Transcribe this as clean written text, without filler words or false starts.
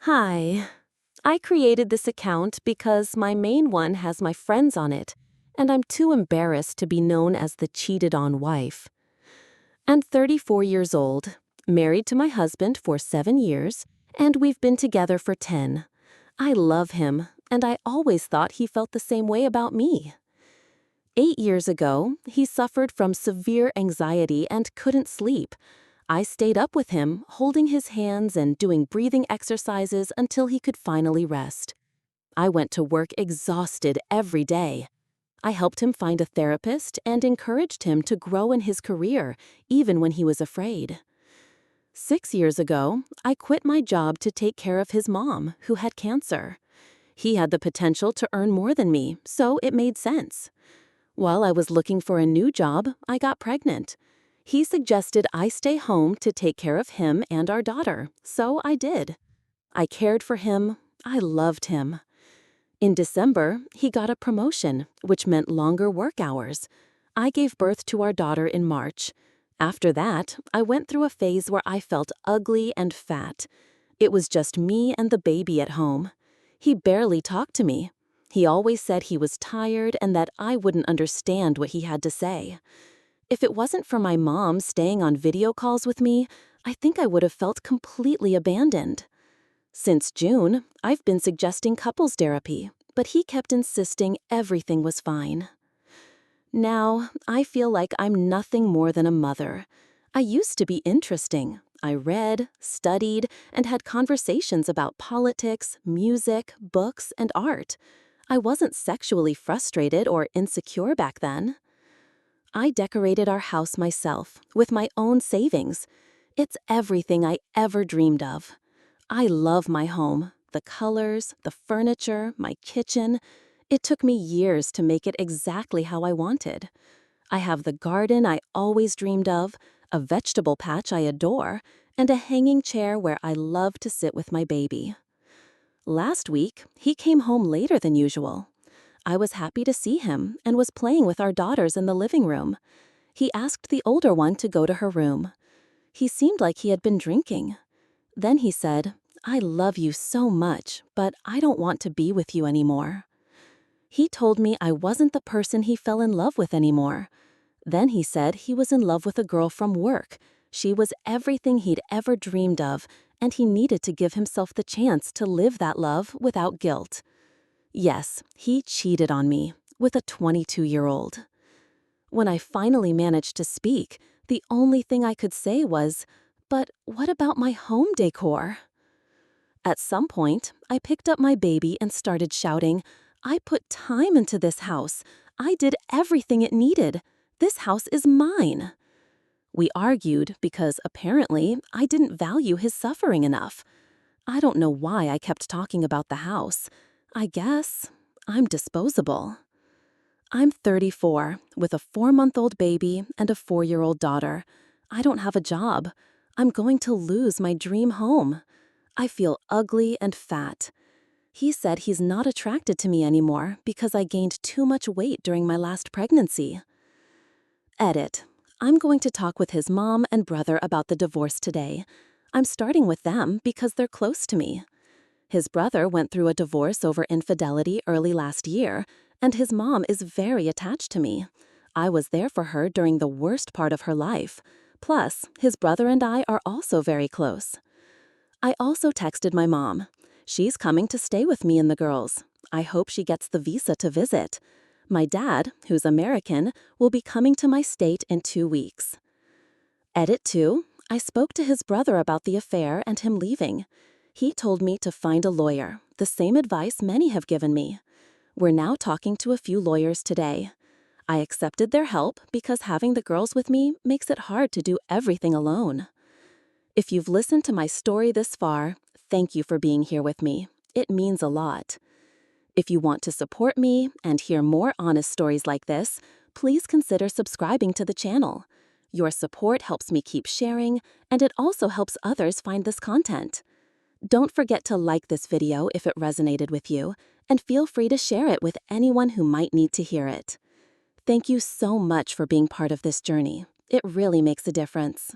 Hi. I created this account because my main one has my friends on it, and I'm too embarrassed to be known as the cheated on wife. I'm 34 years old, married to my husband for 7 years, and we've been together for 10. I love him, and I always thought he felt the same way about me. 8 years ago, he suffered from severe anxiety and couldn't sleep. I stayed up with him, holding his hands and doing breathing exercises until he could finally rest. I went to work exhausted every day. I helped him find a therapist and encouraged him to grow in his career, even when he was afraid. 6 years ago, I quit my job to take care of his mom, who had cancer. He had the potential to earn more than me, so it made sense. While I was looking for a new job, I got pregnant. He suggested I stay home to take care of him and our daughter, so I did. I cared for him. I loved him. In December, he got a promotion, which meant longer work hours. I gave birth to our daughter in March. After that, I went through a phase where I felt ugly and fat. It was just me and the baby at home. He barely talked to me. He always said he was tired and that I wouldn't understand what he had to say. If it wasn't for my mom staying on video calls with me, I think I would have felt completely abandoned. Since June, I've been suggesting couples therapy, but he kept insisting everything was fine. Now, I feel like I'm nothing more than a mother. I used to be interesting. I read, studied, and had conversations about politics, music, books, and art. I wasn't sexually frustrated or insecure back then. I decorated our house myself, with my own savings. It's everything I ever dreamed of. I love my home, the colors, the furniture, my kitchen. It took me years to make it exactly how I wanted. I have the garden I always dreamed of, a vegetable patch I adore, and a hanging chair where I love to sit with my baby. Last week, he came home later than usual. I was happy to see him and was playing with our daughters in the living room. He asked the older one to go to her room. He seemed like he had been drinking. Then he said, "I love you so much, but I don't want to be with you anymore." He told me I wasn't the person he fell in love with anymore. Then he said he was in love with a girl from work. She was everything he'd ever dreamed of, and he needed to give himself the chance to live that love without guilt. Yes, he cheated on me with a 22-year-old. When I finally managed to speak, the only thing I could say was, "But what about my home decor?" At some point, I picked up my baby and started shouting, "I put time into this house. I did everything it needed. This house is mine." We argued because apparently I didn't value his suffering enough. I don't know why I kept talking about the house. I guess I'm disposable. I'm 34, with a 4-month-old baby and a 4-year-old daughter. I don't have a job. I'm going to lose my dream home. I feel ugly and fat. He said he's not attracted to me anymore because I gained too much weight during my last pregnancy. Edit. I'm going to talk with his mom and brother about the divorce today. I'm starting with them because they're close to me. His brother went through a divorce over infidelity early last year, and his mom is very attached to me. I was there for her during the worst part of her life. Plus, his brother and I are also very close. I also texted my mom. She's coming to stay with me and the girls. I hope she gets the visa to visit. My dad, who's American, will be coming to my state in 2 weeks. Edit 2. I spoke to his brother about the affair and him leaving. He told me to find a lawyer, the same advice many have given me. We're now talking to a few lawyers today. I accepted their help because having the girls with me makes it hard to do everything alone. If you've listened to my story this far, thank you for being here with me. It means a lot. If you want to support me and hear more honest stories like this, please consider subscribing to the channel. Your support helps me keep sharing, and it also helps others find this content. Don't forget to like this video if it resonated with you, and feel free to share it with anyone who might need to hear it. Thank you so much for being part of this journey. It really makes a difference.